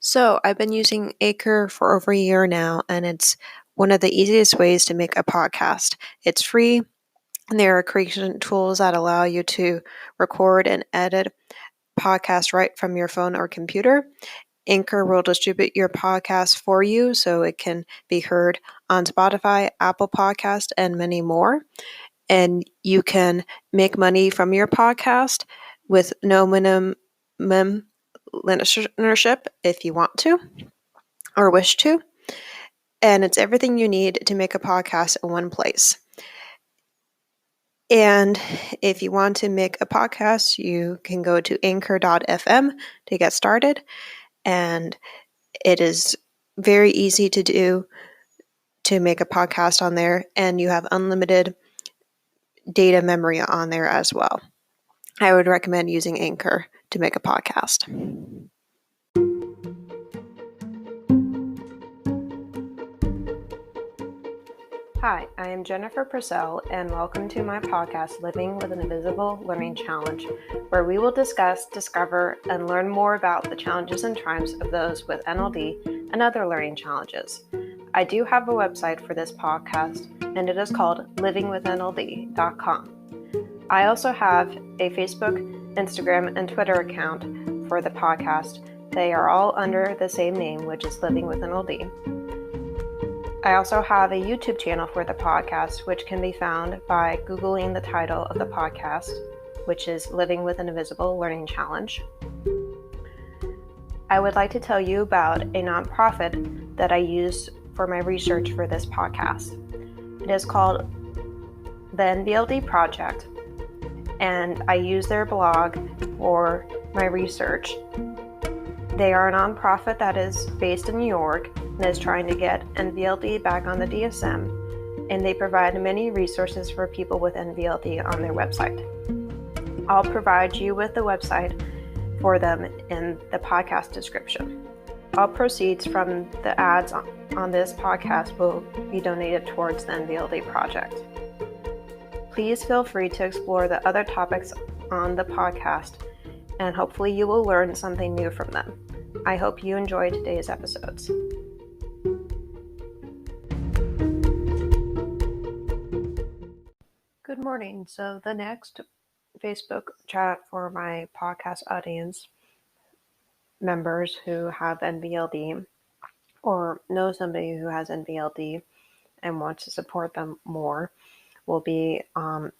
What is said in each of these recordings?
So I've been using Acre for over a year now, and it's one of the easiest ways to make a podcast. It's free, and there are creation tools that allow you to record and edit podcasts right from your phone or computer. Anchor will distribute your podcast for you so it can be heard on Spotify, Apple Podcast, and many more. And you can make money from your podcast with no minimum listenership if you want to or wish to. And it's everything you need to make a podcast in one place. And if you want to make a podcast, you can go to anchor.fm to get started. And it is very easy to do to make a podcast on there. And you have unlimited data memory on there as well. I would recommend using Anchor to make a podcast. Hi, I am Jennifer Purcell, and welcome to my podcast, Living with an Invisible Learning Challenge, where we will discuss, discover, and learn more about the challenges and triumphs of those with NLD and other learning challenges. I do have a website for this podcast, and it is called livingwithnld.com. I also have a Facebook, Instagram, and Twitter account for the podcast. They are all under the same name, which is Living with NLD. I also have a YouTube channel for the podcast, which can be found by Googling the title of the podcast, which is Living with an Invisible Learning Challenge. I would like to tell you about a nonprofit that I use for my research for this podcast. It is called the NLD Project, and I use their blog for my research. They are a nonprofit that is based in New York and is trying to get NVLD back on the DSM, and they provide many resources for people with NVLD on their website. I'll provide you with the website for them in the podcast description. All proceeds from the ads on this podcast will be donated towards the NVLD project. Please feel free to explore the other topics on the podcast, and hopefully you will learn something new from them. I hope you enjoy today's episodes. Good morning. So the next Facebook chat for my podcast audience members who have NVLD or know somebody who has NVLD and wants to support them more will be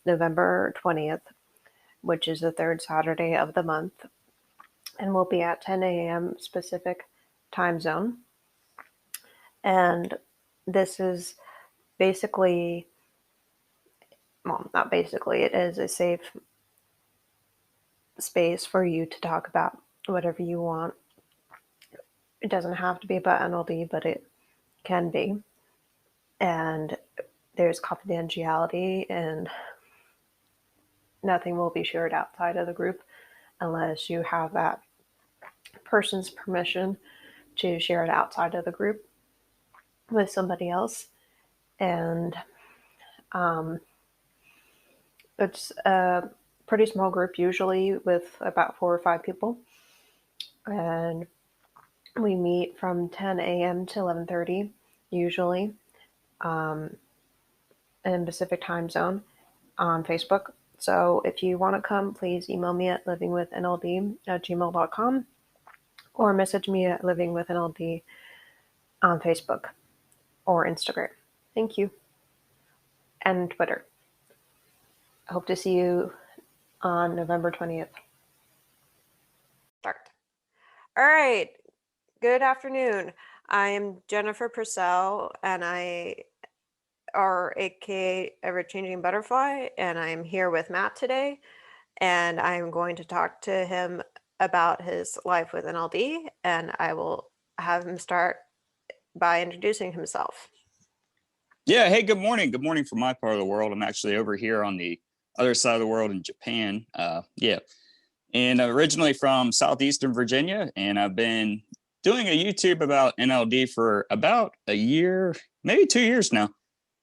November 20th, which is the third Saturday of the month, and will be at 10 a.m. specific time zone. And this is basically, well, not basically, it is a safe space for you to talk about whatever you want. It doesn't have to be about NLD, but it can be. And there's confidentiality, and nothing will be shared outside of the group unless you have that person's permission to share it outside of the group with somebody else. And it's a pretty small group, usually with about 4 or 5 people. And we meet from 10 a.m. to 11:30, usually, in Pacific time zone on Facebook. So if you want to come, please email me at livingwithnld@gmail.com or message me at livingwithnld on Facebook or Instagram. Thank you. And Twitter. I hope to see you on November 20th. Start. All right. Good afternoon. I am Jennifer Purcell, and I are aka Ever Changing Butterfly, and I'm here with Matt today, and I'm going to talk to him about his life with NLD, and I will have him start by introducing himself. Yeah, hey, good morning. Good morning from my part of the world. I'm actually over here on the other side of the world in Japan. And originally from southeastern Virginia, and I've been doing a YouTube about NLD for about a year, maybe 2 years now.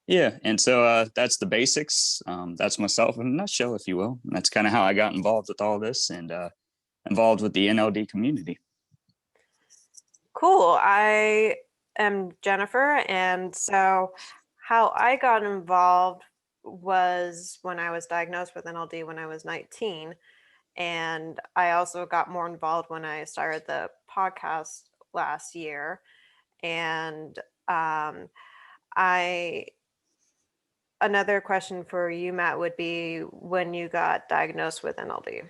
Yeah, and so that's the basics. That's myself in a nutshell, if you will. And that's kind of how I got involved with all this and involved with the NLD community. Cool. I am Jennifer, and so how I got involved was when I was diagnosed with NLD when I was 19. And I also got more involved when I started the podcast last year. And I another question for you, Matt, would be when you got diagnosed with NLD.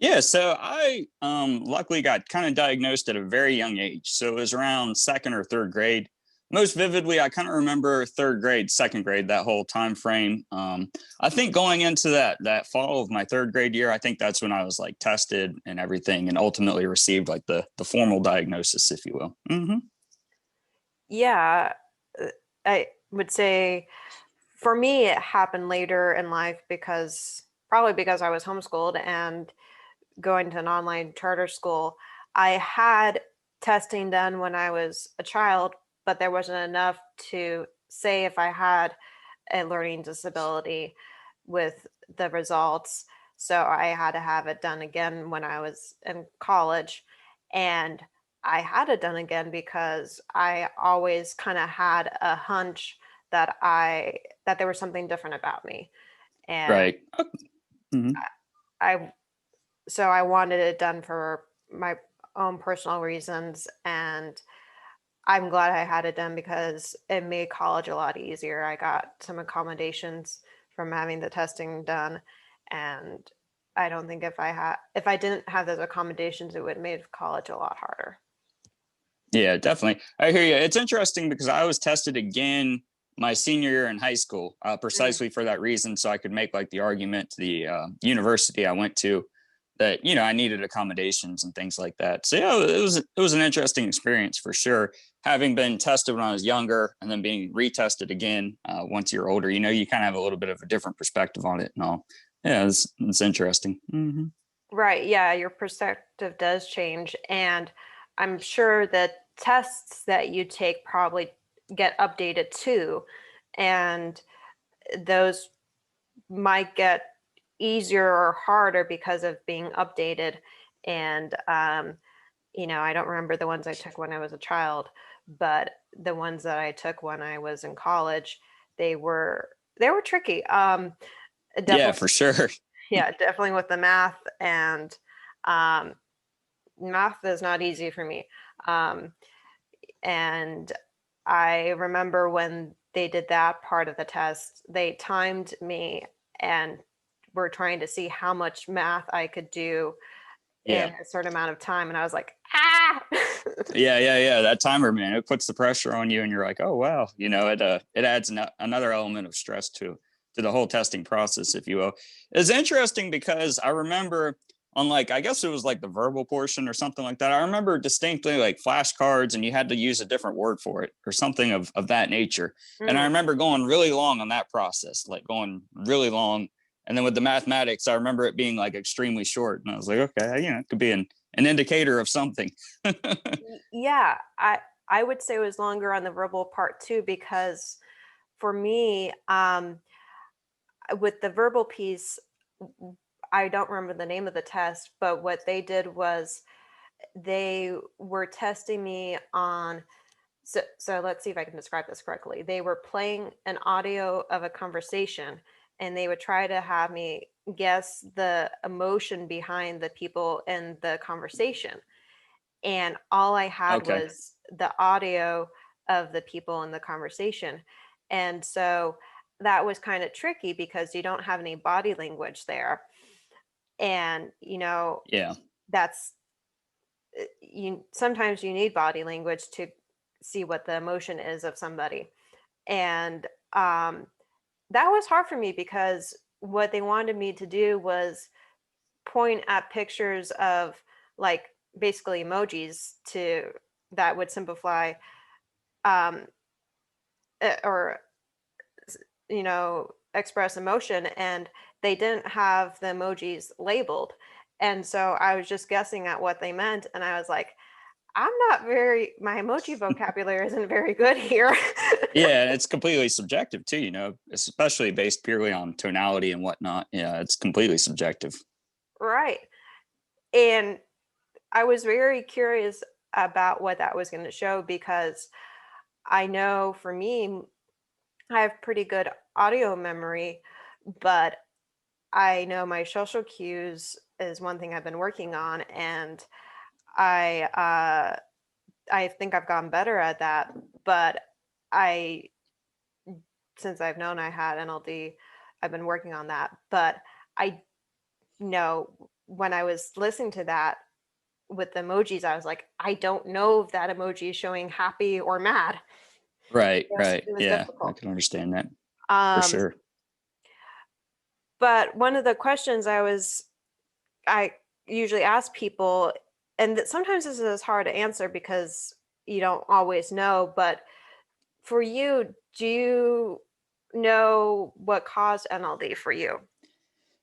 Yeah, so I luckily got kind of diagnosed at a very young age. So it was around second or third grade. Most vividly, I kind of remember third grade, second grade, that whole time frame. I think going into that fall of my third grade year, I think that's when I was like tested and everything, and ultimately received like the formal diagnosis, if you will. Yeah, I would say for me, it happened later in life probably because I was homeschooled and going to an online charter school. I had testing done when I was a child, but there wasn't enough to say if I had a learning disability with the results. So I had to have it done again when I was in college. And I had it done again because I always kind of had a hunch that there was something different about me. And Right. Mhm. I so I wanted it done for my own personal reasons, and I'm glad I had it done because it made college a lot easier. I got some accommodations from having the testing done, and I don't think if I didn't have those accommodations, it would have made college a lot harder. Yeah, definitely. I hear you. It's interesting because I was tested again my senior year in high school, Mm. precisely for that reason, so I could make like the argument to the university I went to that I needed accommodations and things like that. So yeah, it was an interesting experience for sure. Having been tested when I was younger and then being retested again once you're older, you kind of have a little bit of a different perspective on it and all. Yeah, it's interesting. Right. Yeah, your perspective does change. And I'm sure that tests that you take probably get updated too. And those might get easier or harder because of being updated. And, I don't remember the ones I took when I was a child, but the ones that I took when I was in college, they were tricky. Yeah, Definitely, for sure. yeah, definitely with the math and um, math is not easy for me. Um, and I remember when they did that part of the test, they timed me and were trying to see how much math I could do Yeah. in a certain amount of time. And I was like, ah. Yeah. That timer, man, it puts the pressure on you, and you're like, oh wow, it adds another element of stress to the whole testing process, if you will. It's interesting because I remember on like I guess it was like the verbal portion or something like that. I remember distinctly like flashcards, and you had to use a different word for it or something of that nature. And I Mm. remember going really long on that process, like going really long. And then with the mathematics, I remember it being like extremely short, and I was like, okay, it could be an indicator of something. Yeah, I would say it was longer on the verbal part too, because for me, with the verbal piece, I don't remember the name of the test, but what they did was they were testing me on. So let's see if I can describe this correctly. They were playing an audio of a conversation, and they would try to have me guess the emotion behind the people in the conversation. And all I had Okay. was the audio of the people in the conversation. And so that was kind of tricky because you don't have any body language there. And, Yeah. that's you sometimes you need body language to see what the emotion is of somebody. And that was hard for me because what they wanted me to do was point at pictures of, like, basically emojis to that would simplify um, or express emotion, and they didn't have the emojis labeled. And so I was just guessing at what they meant, and I was like, my emoji vocabulary isn't very good here. Yeah, and it's completely subjective too, especially based purely on tonality and whatnot. Yeah, it's completely subjective. Right. And I was very curious. about what that was going to show, because I know for me, I have pretty good audio memory, but I know my social cues is one thing I've been working on, and I think I've gotten better at that. But I, since I've known I had NLD, I've been working on that. But I know when I was listening to that with the emojis, I was like, I don't know if that emoji is showing happy or mad. Right, right. It was Yeah, I difficult. can understand that for Um, sure. but one of the questions I usually ask people, and that sometimes this is hard to answer because you don't always know, but for you, do you know what caused NLD for you?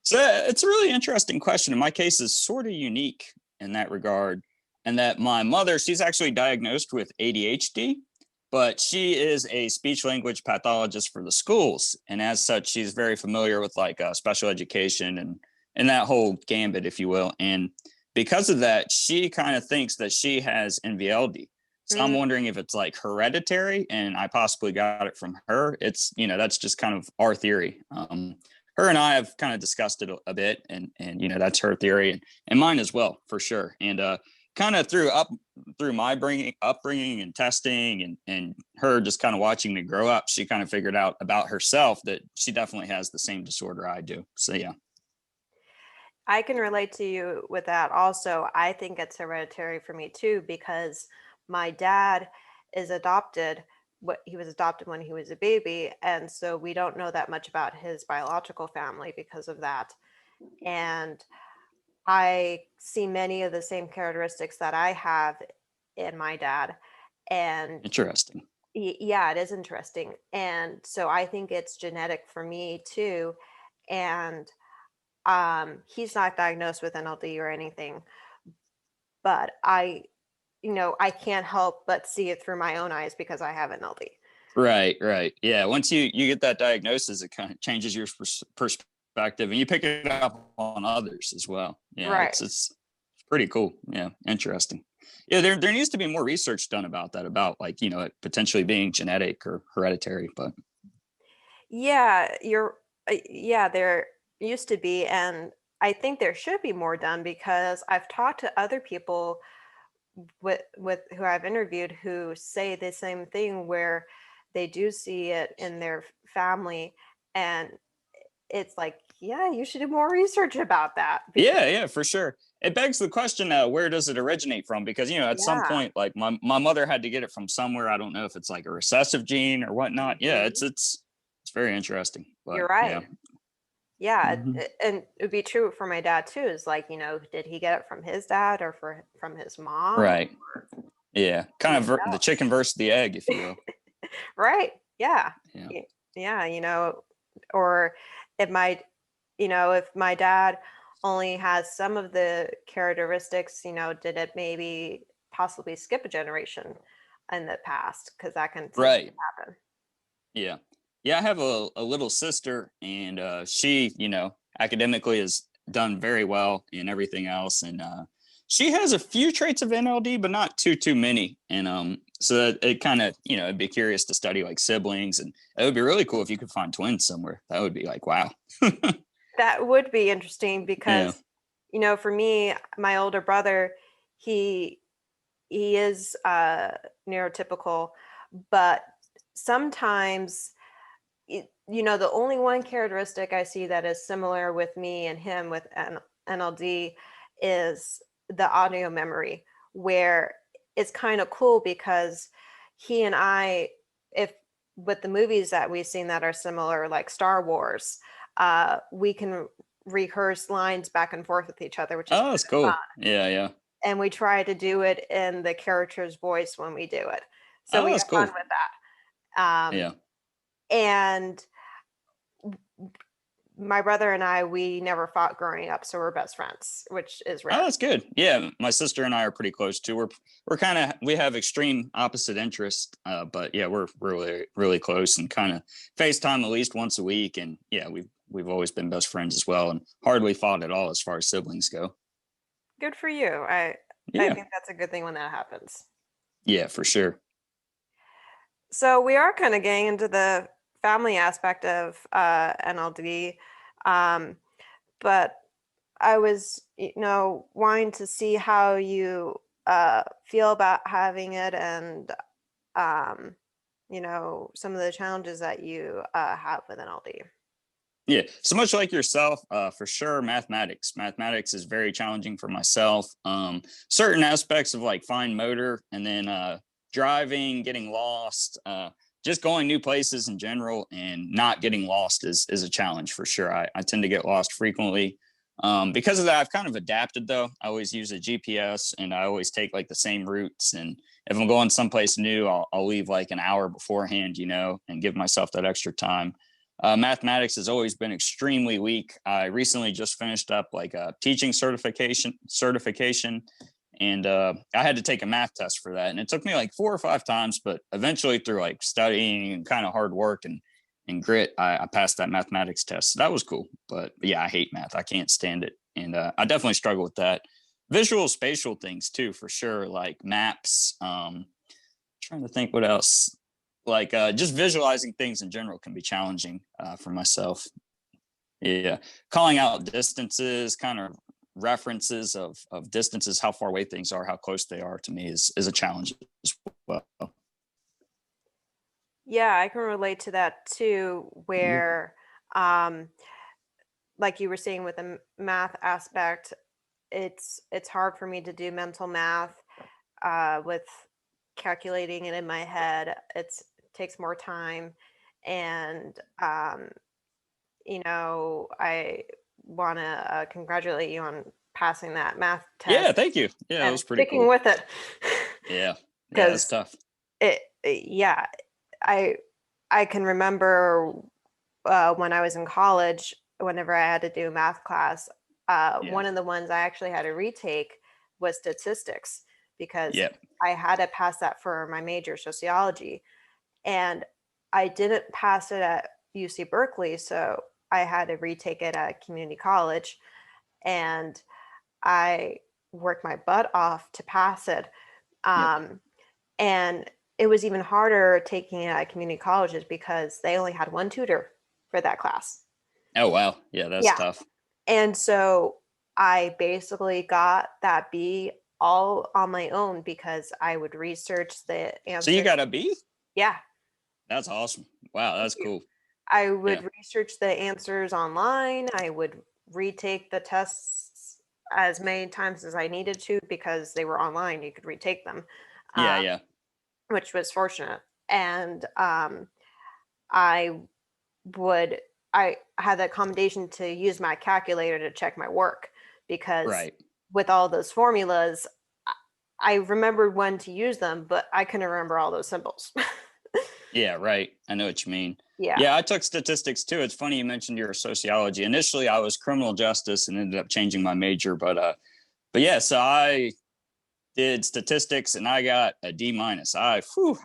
So it's a really interesting question. In my case, is sort of unique in that regard, and that my mother, she's actually diagnosed with ADHD, but she is a speech language pathologist for the schools, and as such, she's very familiar with like special education and that whole gambit, if you will. And because of that, she kind of thinks that she has NVLD. So I'm Mm, wondering if it's like hereditary, and I possibly got it from her. It's that's just kind of our theory. Her and I have kind of discussed it a bit, and that's her theory and mine as well for sure. And kind of through my upbringing and testing and her just kind of watching me grow up, she kind of figured out about herself that she definitely has the same disorder I do. So yeah. I can relate to you with that also. I think it's hereditary for me too, because my dad is adopted. He was adopted when he was a baby, and so we don't know that much about his biological family because of that. And I see many of the same characteristics that I have in my dad. And Interesting. yeah, it is interesting. And so I think it's genetic for me too. And he's not diagnosed with NLD or anything, but I can't help but see it through my own eyes because I have NLD. Right, right. Yeah, once you get that diagnosis, it kind of changes your perspective, and you pick it up on others as well. Yeah, Right. it's pretty cool. Yeah, interesting. Yeah, there needs to be more research done about that, about like it potentially being genetic or hereditary. But Yeah, yeah, there used to be, and I think there should be more done because I've talked to other people with who I've interviewed who say the same thing, where they do see it in their family, and it's like, yeah, you should do more research about that because yeah, for sure. It begs the question, where does it originate from? Because at some yeah. point, like my mother had to get it from somewhere. I don't know if it's like a recessive gene or whatnot. Yeah, Mhm. it's very interesting. But You're yeah. right. Yeah, Mhm. and it would be true for my dad too. Is like, did he get it from his dad or from his mom? Right. Yeah. Kind of Someone the chicken versus the egg, if you will. right. Yeah. Yeah. Yeah, or it might, if my dad only has some of the characteristics, did it maybe possibly skip a generation in the past? Because that can sometimes Right. happen. Yeah. Yeah. I have a little sister, and she, academically has done very well and everything else. And she has a few traits of NLD, but not too many. And so it kind of, it'd be curious to study like siblings, and it would be really cool if you could find twins somewhere. That would be like, wow. That would be interesting Yeah. because, for me, my older brother, he he is neurotypical, but sometimes the only one characteristic I see that is similar with me and him with NLD is the audio memory, where it's kind of cool because he and I, if with the movies that we've seen that are similar, like Star Wars, we can rehearse lines back and forth with each other, which is Oh, kind that's of fun. cool. Yeah. Yeah. And we try to do it in the character's voice when we do it. So Oh, we that's have fun cool. with that. Yeah. And my brother and I, we never fought growing up, so we're best friends, which is Oh, rare. that's good. Yeah, my sister and I are pretty close too. We're kind of we have extreme opposite interests, but yeah, we're really close and kind of FaceTime at least once a week. And yeah, we've always been best friends as well, and hardly fought at all as far as siblings go. Good for you. I Yeah. think that's a good thing when that happens. Yeah, for sure. So we are kind of getting into the family aspect of NLD, um, but I was, wanting to see how you feel about having it, and um, some of the challenges that you have with NLD. Yeah, so much like yourself, for sure. Mathematics is very challenging for myself. Certain aspects of like fine motor, and then driving, getting lost, just going new places in general, and not getting lost is a challenge for sure. I tend to get lost frequently. Because of that, I've kind of adapted though. I always use a GPS, and I always take like the same routes. And if I'm going someplace new, I'll leave like an hour beforehand, and give myself that extra time. Mathematics has always been extremely weak. I recently just finished up like a teaching certification, and I had to take a math test for that, and it took me like 4 or 5 times, but eventually through like studying and kind of hard work and grit, I passed that mathematics test. So that was cool. But yeah, I hate math. I can't stand it, and I definitely struggle with that. Visual spatial things too, for sure, like maps. Trying to think what else, like just visualizing things in general can be challenging for myself. Yeah, calling out distances, kind of references of distances, how far away things are, how close they are, to me is a challenge as well. Yeah, I can relate to that too, Yeah. where like you were saying with the math aspect, it's hard for me to do mental math with calculating it in my head. It takes more time, and I want to congratulate you on passing that math Yeah, test thank you. Yeah, it and was pretty sticking cool. with it. Yeah, yeah, that's Because tough. yeah, I I can remember when I was in college, whenever I had to do a math class, Yeah, one of the ones I actually had to retake was statistics, because yeah, I had to pass that for my major, sociology, and I didn't pass it at UC Berkeley, so I had to retake it at community college, and I worked my butt off to pass it. yep. Um, and it was even harder taking it at community colleges because they only had one tutor for that class. Oh wow, yeah, that's Yeah. tough. And so I basically got that B all on my own because I would research the So you answers. got a B? Yeah. That's awesome. Wow, Thank that's you. cool. I Yeah, would research the answers online. I would retake the tests as many times as I needed to because they were online. You could retake them, yeah, uh, yeah, which was fortunate. And I would I had the accommodation to use my calculator to check my work, because right. with all those formulas, I remembered when to use them, but I couldn't remember all those symbols. Yeah, right. I know what you mean. Yeah. Yeah, I took statistics too. It's funny you mentioned your sociology. Initially, I was criminal justice and ended up changing my major, but yeah, so I did statistics and I got a D minus. I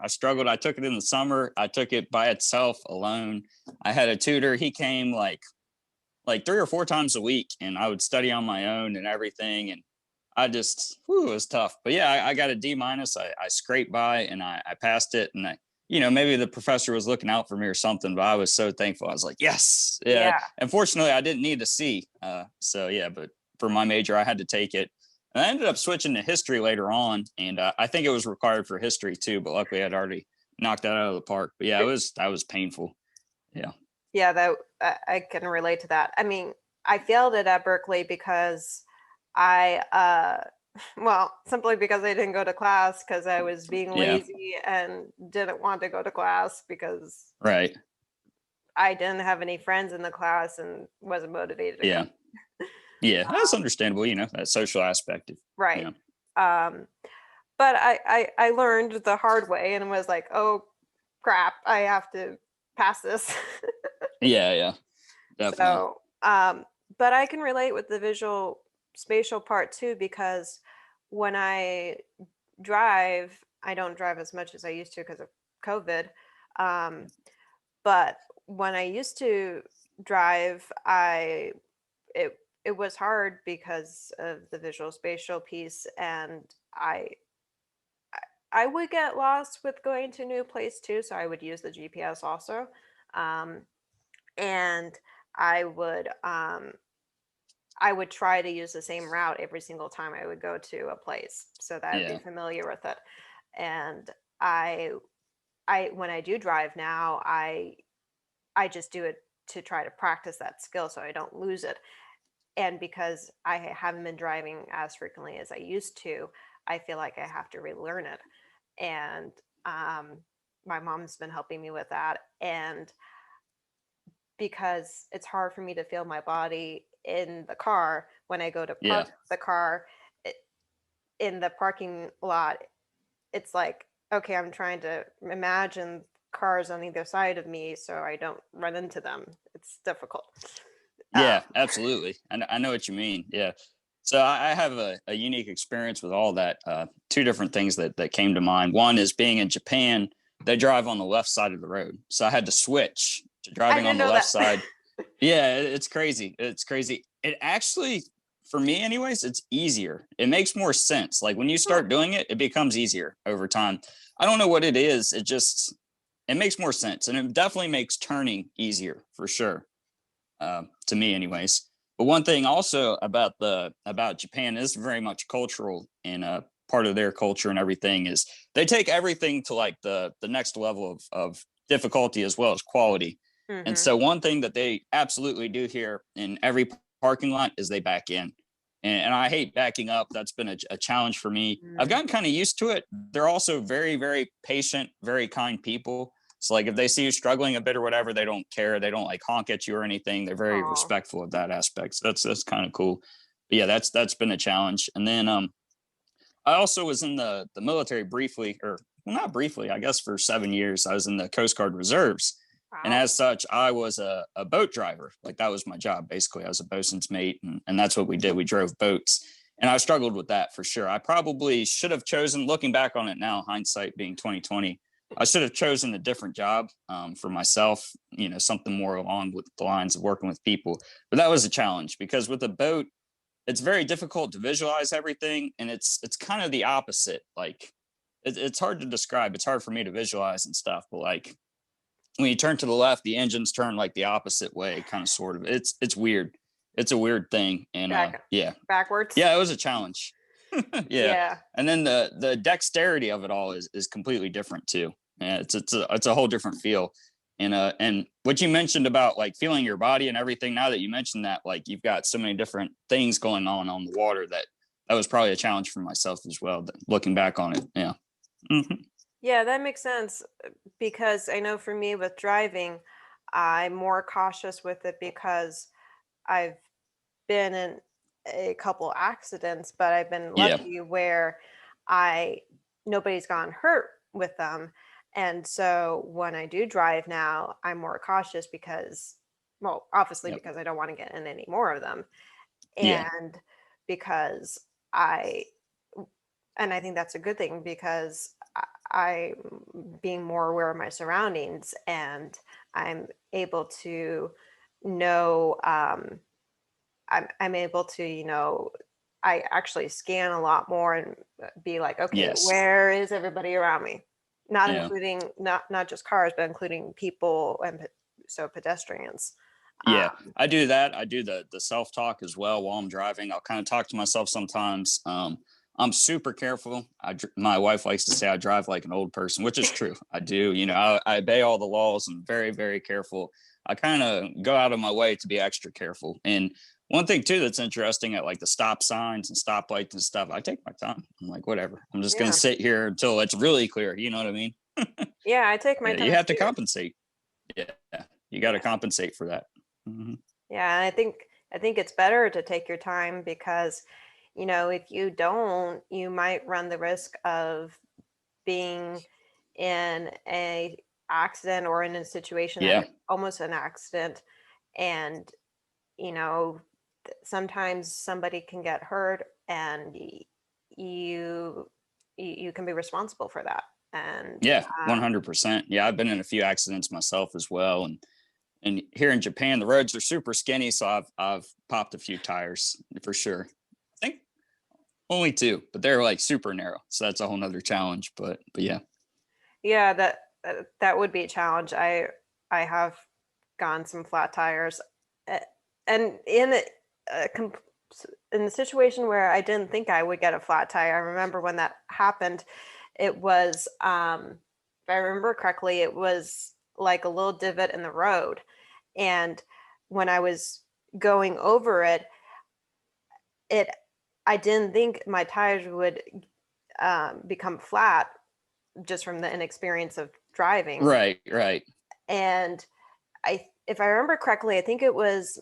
struggled. I took it in the summer. I took it by itself alone. I had a tutor. He came like 3 or 4 times a week, and I would study on my own and everything. And it was tough. But yeah, I got a D minus. I scraped by and I passed it. And maybe the professor was looking out for me or something, but I was so thankful. I was like, yes. Yeah. Yeah. Unfortunately, I didn't need a C. So yeah, but for my major, I had to take it. And I ended up switching to history later on. And I think it was required for history too, but luckily I'd already knocked that out of the park. But yeah, that was painful. Yeah. Yeah, that I can relate to that. I mean, I failed it at Berkeley because I well, simply because I didn't go to class because I was being Yeah. lazy and didn't want to go to class because Right. I didn't have any friends in the class and wasn't motivated to go. Yeah. Yeah. That's understandable. That social aspect of, Right. yeah. Um, but I learned the hard way and was like, oh crap, I have to pass this. Yeah. Yeah. Definitely. So, but I can relate with the visual spatial part too, because when I drive, I don't drive as much as I used to because of COVID. Um, but when I used to drive, it it was hard because of the visual spatial piece, and I would get lost with going to a new place too, so I would use the GPS also. Um, and I would um, I would try to use the same route every single time I would go to a place so that I'd be Yeah. familiar with it. And I I when I do drive now, I just do it to try to practice that skill so I don't lose it. And because I haven't been driving as frequently as I used to, I feel like I have to relearn it. And um, my mom's been helping me with that. And because it's hard for me to feel my body in the car when I go to Yeah. park the car in the parking lot, it's like, okay, I'm trying to imagine cars on either side of me so I don't run into them. It's difficult. Yeah, absolutely. I know what you mean. Yeah. So I have a unique experience with all that. Two different things that came to mind. One is being in Japan, they drive on the left side of the road. So I had to switch to I driving on didn't the know left that. side. Yeah, it's crazy. It's crazy. It actually, for me, anyways, it's easier. It makes more sense. Like when you Hmm. start doing it, it becomes easier over time. I don't know what it is. It makes more sense, and it definitely makes turning easier for sure. To me, anyways. But one thing also about Japan is very much cultural, and part of their culture and everything is they take everything to like the next level of difficulty as well as quality. And Mm-hmm. so one thing that they absolutely do here in every parking lot is they back in. And I hate backing up. That's been a challenge for me. I've Mm. gotten kind of used to it. They're also very, very patient, very kind people. So like if they see you struggling a bit or whatever, they don't care. They don't like honk at you or anything. They're very Oh, respectful of that aspect. So that's kind of cool. But yeah, that's been a challenge. And then I also was in the military briefly, or well, not briefly, I guess for 7 years. I was in the Coast Guard Reserves. And wow. as such, I was a boat driver. Like that was my job, basically. I was a bosun's mate, and that's what we did. We drove boats. And I struggled with that for sure. I probably should have chosen, looking back on it now, hindsight being 2020, I should have chosen a different job for myself, something more along with the lines of working with people. But that was a challenge because with a boat, it's very difficult to visualize everything, and it's kind of the opposite. Like it's hard to describe. It's hard for me to visualize and stuff, but like when you turn to the left, the engines turn like the opposite way, kind of sort of. It's weird. It's a weird thing. And yeah. Backwards. Yeah, it was a challenge. Yeah. Yeah. And then the dexterity of it all is completely different too. Yeah, it's a whole different feel. And what you mentioned about like feeling your body and everything, now that you mentioned that, like you've got so many different things going on the water, that was probably a challenge for myself as well, looking back on it. Yeah. Mhm. Yeah, that makes sense because I know for me with driving, I'm more cautious with it because I've been in a couple accidents, but I've been Yeah. lucky where I nobody's gotten hurt with them. And so when I do drive now, I'm more cautious because, well, obviously Yep. because I don't want to get in any more of them. Yeah. And because I, and I think that's a good thing because I'm being more aware of my surroundings and I'm able to know, I'm able to, I actually scan a lot more and be like, okay, Yes. where is everybody around me? Not Yeah. including not just cars, but including people and so pedestrians. Yeah, Um, I do that. I do the self talk as well while I'm driving. I'll kind of talk to myself sometimes. I'm super careful. My wife likes to say I drive like an old person, which is true. I do. I obey all the laws and very, very careful. I kind of go out of my way to be extra careful. And one thing too that's interesting at like the stop signs and stoplights and stuff, I take my time. I'm like, whatever. I'm just gonna yeah, sit here until it's really clear. You know what I mean? yeah, I take my Yeah, you time have to too. compensate. Yeah, you got to Yeah, compensate for that. Mhm. yeah, and I think it's better to take your time because, if you don't, you might run the risk of being in a accident or in a situation that Yeah. is almost an accident, and you know sometimes somebody can get hurt and you you can be responsible for that. And Yeah, 100%. Yeah, I've been in a few accidents myself as well, and And here in Japan, the roads are super skinny, so I've popped a few tires for sure. I think only two, but they're like super narrow, so that's a whole nother challenge. But yeah. Yeah, that would be a challenge. I have gotten some flat tires, and in the situation where I didn't think I would get a flat tire. I remember when that happened. It was, if I remember correctly, it was like a little divot in the road, and when I was going over it, it I didn't think my tires would become flat just from the inexperience of driving. Right. And if I remember correctly, I think it was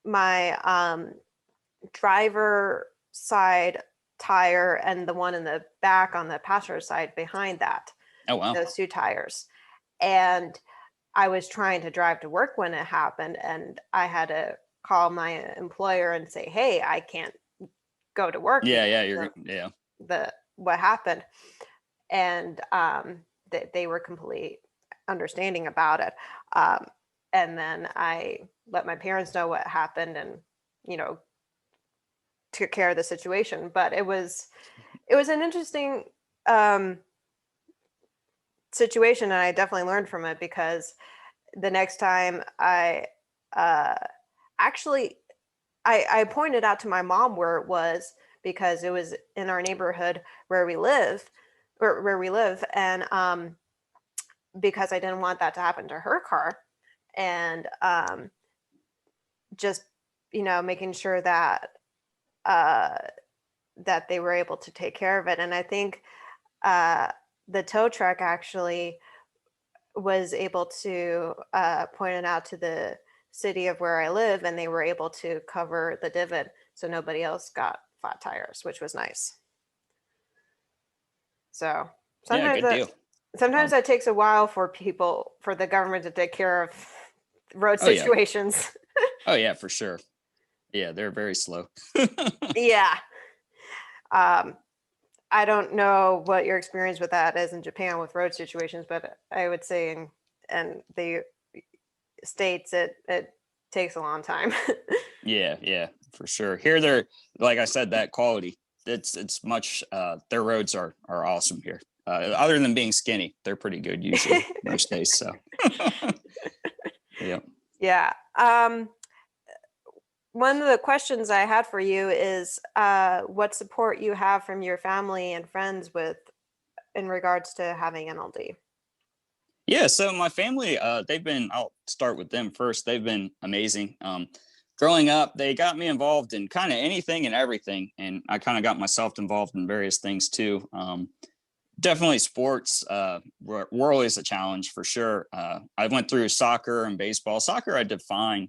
my driver side tire and the one in the back on the passenger side behind that. Oh, wow. Those two tires. And I was trying to drive to work when it happened, and I had to call my employer and say, "Hey, I can't go to work." Yeah. What happened, and they were completely understanding about it. And then I let my parents know what happened, and took care of the situation. But it was an interesting situation, and I definitely learned from it, because the next time actually I pointed out to my mom where it was, because it was in our neighborhood where we live, and because I didn't want that to happen to her car, and just making sure that that they were able to take care of it. And I think the tow truck actually was able to point it out to the city of where I live, and they were able to cover the divot so nobody else got flat tires, which was nice. So sometimes that takes a while for the government to take care of road situations. Oh yeah, for sure. Yeah, they're very slow. Yeah. I don't know what your experience with that is in Japan with road situations, but I would say in the States, it takes a long time. Yeah, for sure. Here, they're, like I said, that quality. It's much. Their roads are awesome here. Other than being skinny, they're pretty good usually most days. So, yeah. Yeah. One of the questions I had for you is what support you have from your family and friends in regards to having NLD. Yeah, so my family, I'll start with them first. They've been amazing. Growing up, they got me involved in kind of anything and everything. And I kind of got myself involved in various things too. Definitely sports were always a challenge for sure. I went through soccer and baseball. Soccer I did fine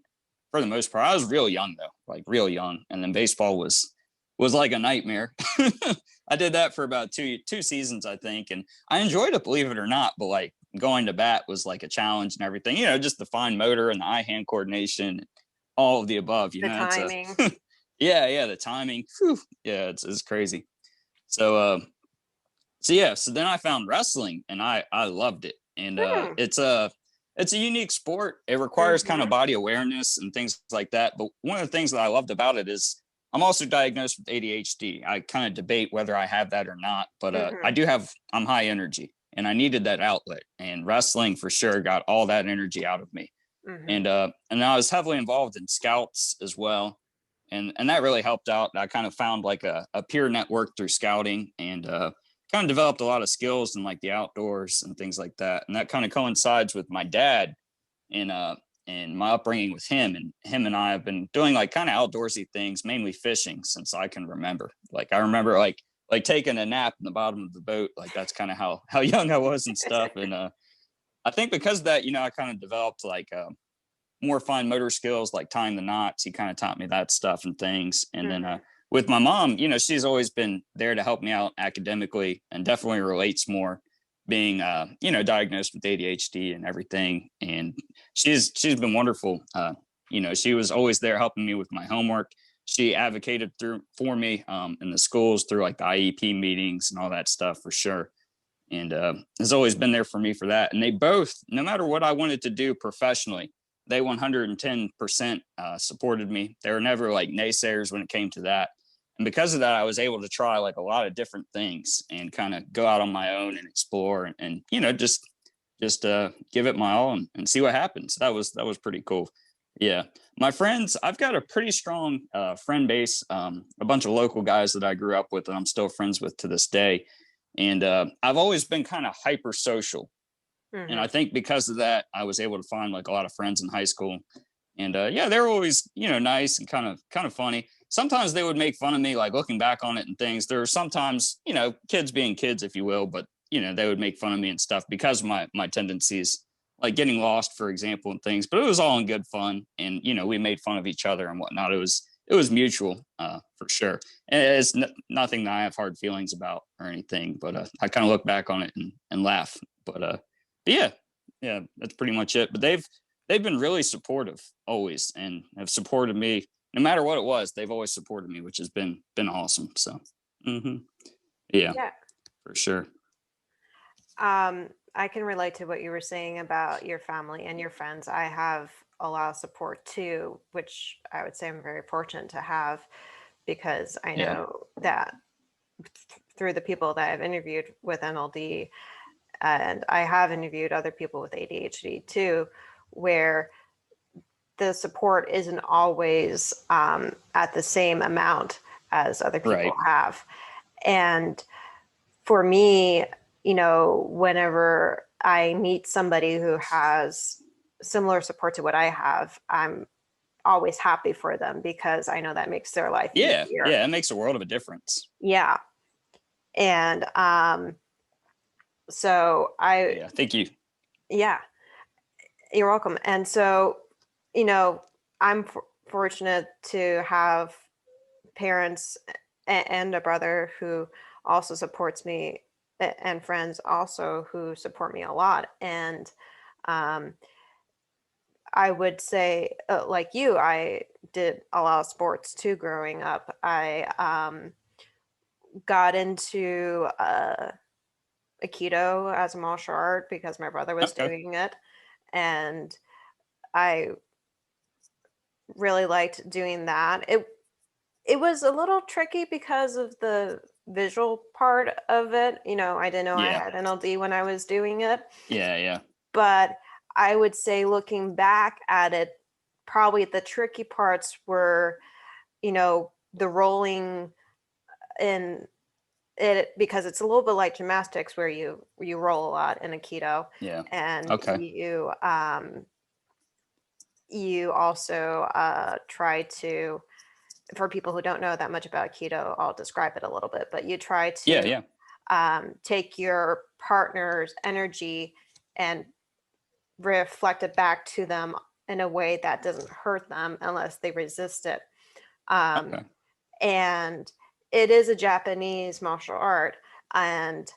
for the most part. I was real young though, like real young. And then baseball was like a nightmare. I did that for about two seasons, I think. And I enjoyed it, believe it or not, but like going to bat was like a challenge and everything, just the fine motor and the eye-hand coordination, all of the above, the timing. Yeah, the timing. Whew. Yeah, it's crazy. So then I found wrestling and I loved it. And it's a unique sport. It requires kind of body awareness and things like that. But one of the things that I loved about it is I'm also diagnosed with ADHD. I kind of debate whether I have that or not, but I'm high energy and I needed that outlet, and wrestling for sure got all that energy out of me. And I was heavily involved in scouts as well. And that really helped out. I kind of found like a peer network through scouting, and kind of developed a lot of skills in like the outdoors and things like that. And that kind of coincides with my dad and my upbringing with him. And him and I have been doing like kind of outdoorsy things, mainly fishing, since I can remember. Like I remember like taking a nap in the bottom of the boat. Like that's kind of how young I was and stuff. And I think because of that, I kind of developed like more fine motor skills, like tying the knots. He kind of taught me that stuff and things. And then with my mom, she's always been there to help me out academically, and definitely relates more being, diagnosed with ADHD and everything. And she's been wonderful. She was always there helping me with my homework. She advocated for me in the schools through like the IEP meetings and all that stuff for sure. And has always been there for me for that. And they both, no matter what I wanted to do professionally, they 110% supported me. They were never like naysayers when it came to that. And because of that, I was able to try like a lot of different things and kind of go out on my own and explore and you know, just give it my all and see what happens. That was pretty cool. Yeah. My friends, I've got a pretty strong friend base, a bunch of local guys that I grew up with and I'm still friends with to this day. And I've always been kind of hyper social. And I think because of that, I was able to find like a lot of friends in high school. And yeah, they were always, you know, nice and kind of funny. Sometimes they would make fun of me, like looking back on it and things. There were sometimes, you know, kids being kids, if you will, but you know, they would make fun of me and stuff because of my tendencies, like getting lost, for example, and things. But it was all in good fun. And, you know, we made fun of each other and whatnot. It was mutual for sure. And it's nothing that I have hard feelings about or anything, but I kind of look back on it and laugh. But yeah, that's pretty much it. But they've been really supportive always and have supported me no matter what it was. They've always supported me, which has been awesome. So, yeah, for sure. I can relate to what you were saying about your family and your friends. I have a lot of support too, which I would say I'm very fortunate to have because I know that through the people that I've interviewed with NLD, and I have interviewed other people with ADHD too, where the support isn't always at the same amount as other people have. And for me, you know, whenever I meet somebody who has similar support to what I have, I'm always happy for them because I know that makes their life easier. Yeah, it makes a world of a difference. Yeah. And so thank you. Yeah, you're welcome. And so, you know, I'm fortunate to have parents and a brother who also supports me and friends also who support me a lot. And I would say, like you, I did a lot of sports too growing up. I got into Aikido as a martial art because my brother was doing it. And I really liked doing that. It was a little tricky because of the visual part of it. You know, I didn't know I had NLD when I was doing it. Yeah. But I would say looking back at it, probably the tricky parts were, you know, the rolling in it, because it's a little bit like gymnastics where you roll a lot in Aikido. Yeah. And you also try to, for people who don't know that much about Aikido, I'll describe it a little bit, but you try to take your partner's energy and reflect it back to them in a way that doesn't hurt them unless they resist it. And it is a Japanese martial art. And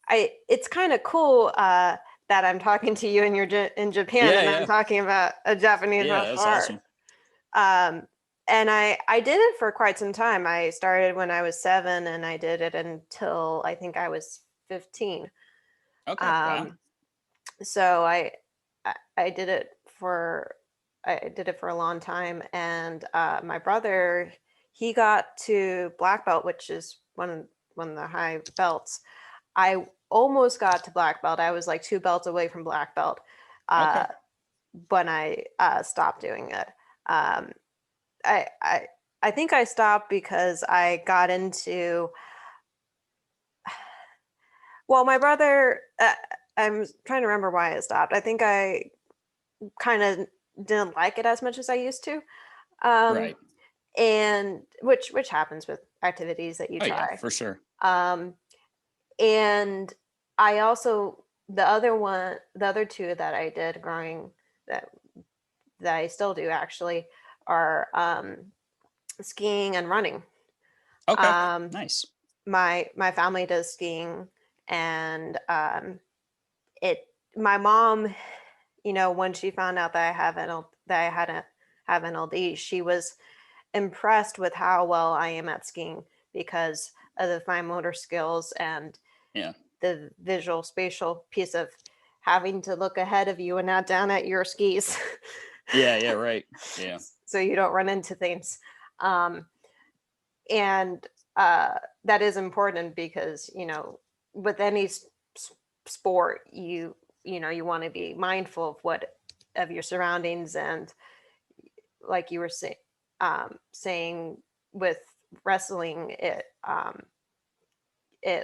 it's kind of cool that I'm talking to you and you're in Japan and I'm talking about a Japanese martial art. Awesome. And I did it for quite some time. I started when I was 7 and I did it until I think I was 15. Wow. So I did it for a long time. And my brother, he got to black belt, which is one of the high belts. I almost got to black belt. I was like 2 belts away from black belt when I stopped doing it. I think I stopped because I got into, well, my brother, I'm trying to remember why I stopped. I think I kind of didn't like it as much as I used to. And which happens with activities that you try. Yeah, for sure. And I also, the other 2 that I did growing that I still do actually are skiing and running. Nice. My family does skiing, and my mom, you know, when she found out that I hadn't have NLD, she was impressed with how well I am at skiing because of the fine motor skills and the visual spatial piece of having to look ahead of you and not down at your skis. Yeah, right. Yeah. So you don't run into things. Um, and that is important because, with any sport, you want to be mindful of your surroundings. And like you were saying with wrestling, it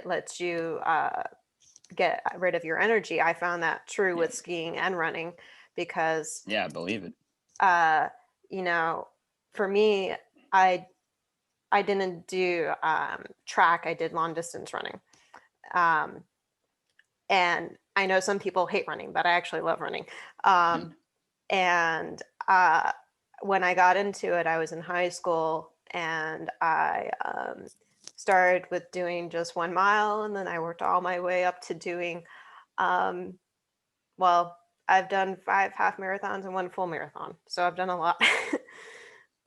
lets you get rid of your energy. I found that true with skiing and running because I believe it. For me, I didn't do track. I did long distance running. And I know some people hate running, but I actually love running. And when I got into it, I was in high school, and I started with doing just 1 mile, and then I worked all my way up to doing, well, I've done 5 half marathons and 1 full marathon. So I've done a lot.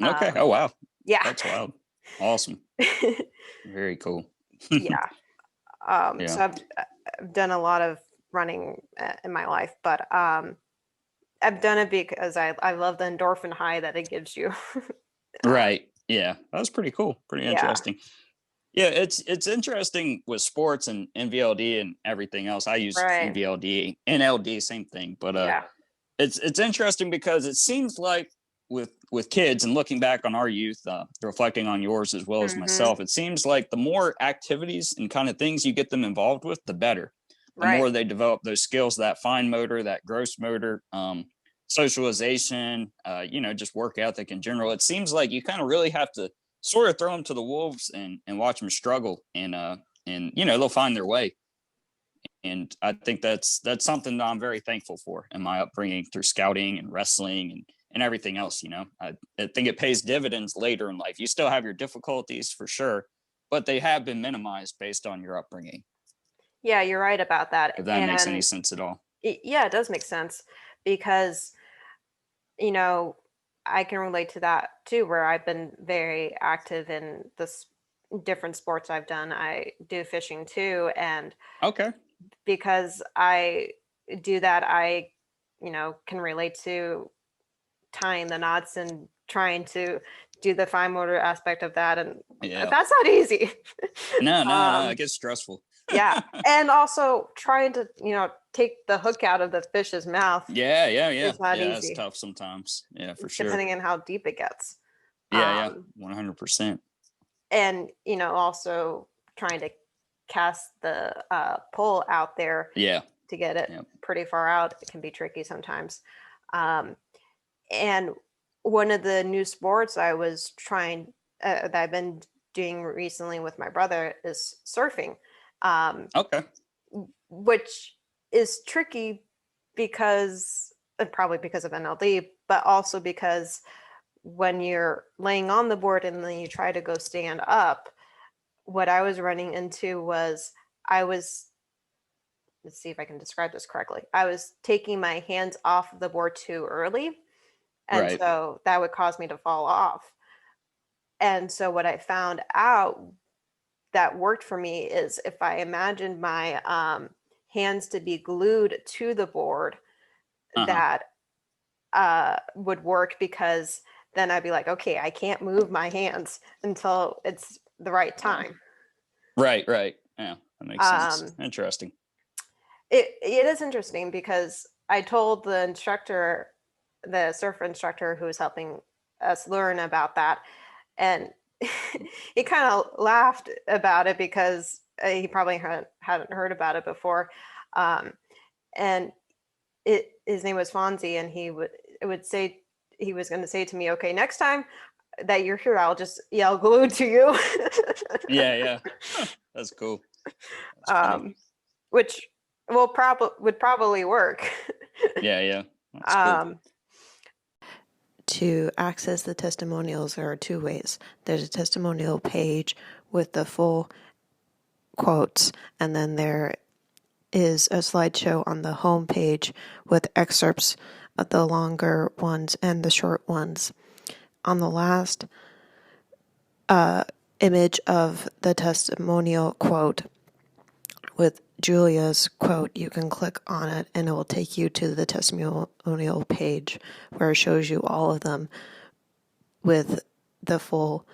Okay. Oh, wow. Yeah. That's wild. Awesome. Very cool. Yeah. So I've done a lot of running in my life, but I've done it because I love the endorphin high that it gives you. Right. Yeah. That was pretty cool. Pretty Yeah. interesting. Yeah, it's interesting with sports and NVLD and everything else. I use Right. NVLD, NLD, same thing. But Yeah. it's interesting because it seems like with kids, and looking back on our youth, reflecting on yours as well as myself, it seems like the more activities and kind of things you get them involved with, the better. The Right. more they develop those skills, that fine motor, that gross motor, socialization, just work ethic in general. It seems like you kind of really have to sort of throw them to the wolves and watch them struggle, and they'll find their way. And I think that's something that I'm very thankful for in my upbringing through scouting and wrestling and everything else. I think it pays dividends later in life. You still have your difficulties for sure, but they have been minimized based on your upbringing. Yeah, you're right about that. If that makes any sense at all. Yeah, it does make sense because, I can relate to that too, where I've been very active in the different sports I've done. I do fishing too. And okay, because I do that, I, can relate to tying the knots and trying to do the fine motor aspect of that. And that's not easy. No, it gets stressful. Yeah. And also trying to, take the hook out of the fish's mouth. Yeah. It's not easy. It's tough sometimes. Yeah, for sure. Depending on how deep it gets. Yeah, 100%. And, also trying to cast the pole out there. Yeah. To get it pretty far out. It can be tricky sometimes. And one of the new sports I was trying, that I've been doing recently with my brother is surfing. Okay. Which is tricky because, probably because of NLD, but also because when you're laying on the board and then you try to go stand up, what I was running into was let's see if I can describe this correctly. I was taking my hands off of the board too early. And so that would cause me to fall off. And so what I found out that worked for me is if I imagined my hands to be glued to the board, that would work, because then I'd be like, okay, I can't move my hands until it's the right time. Right. Yeah, that makes sense. Interesting. It is interesting because I told the surf instructor who was helping us learn about that, and he kind of laughed about it because he probably hadn't heard about it before. And his name was Fonzie, and he was going to say to me, okay, next time that you're here, I'll just yell glued to you. Yeah. That's cool. Which would probably work. Yeah. That's cool. To access the testimonials, there are 2 ways. There's a testimonial page with the full quotes, and then there is a slideshow on the home page with excerpts of the longer ones and the short ones. On the last image of the testimonial quote with Julia's quote, you can click on it and it will take you to the testimonial page where it shows you all of them with the full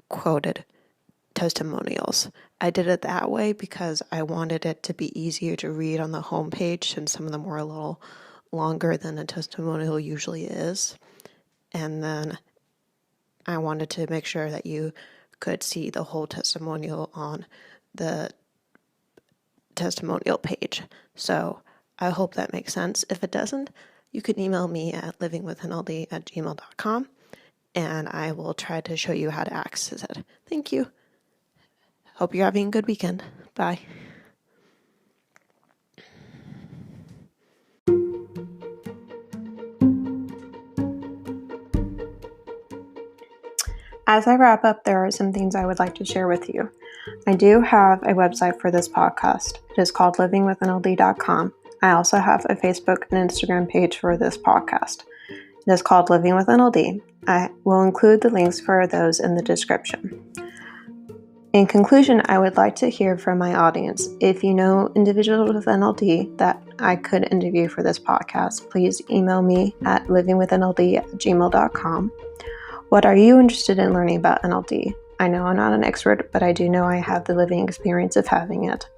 quoted testimonials. I did it that way because I wanted it to be easier to read on the home page, since some of them were a little longer than a testimonial usually is. And then I wanted to make sure that you could see the whole testimonial on the testimonial page. So I hope that makes sense. If it doesn't, you can email me at livingwithnld@gmail.com and I will try to show you how to access it. Thank you. Hope you're having a good weekend. Bye. As I wrap up, there are some things I would like to share with you. I do have a website for this podcast. It is called livingwithnld.com. I also have a Facebook and Instagram page for this podcast. It is called Living with NLD. I will include the links for those in the description. In conclusion, I would like to hear from my audience. If you know individuals with NLD that I could interview for this podcast, please email me at livingwithnld@gmail.com. What are you interested in learning about NLD? I know I'm not an expert, but I do know I have the living experience of having it.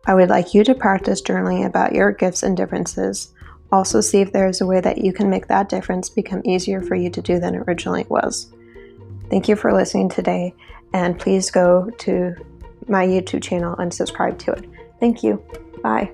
I would like you to practice journaling about your gifts and differences. Also see if there is a way that you can make that difference become easier for you to do than it originally was. Thank you for listening today, and please go to my YouTube channel and subscribe to it. Thank you. Bye.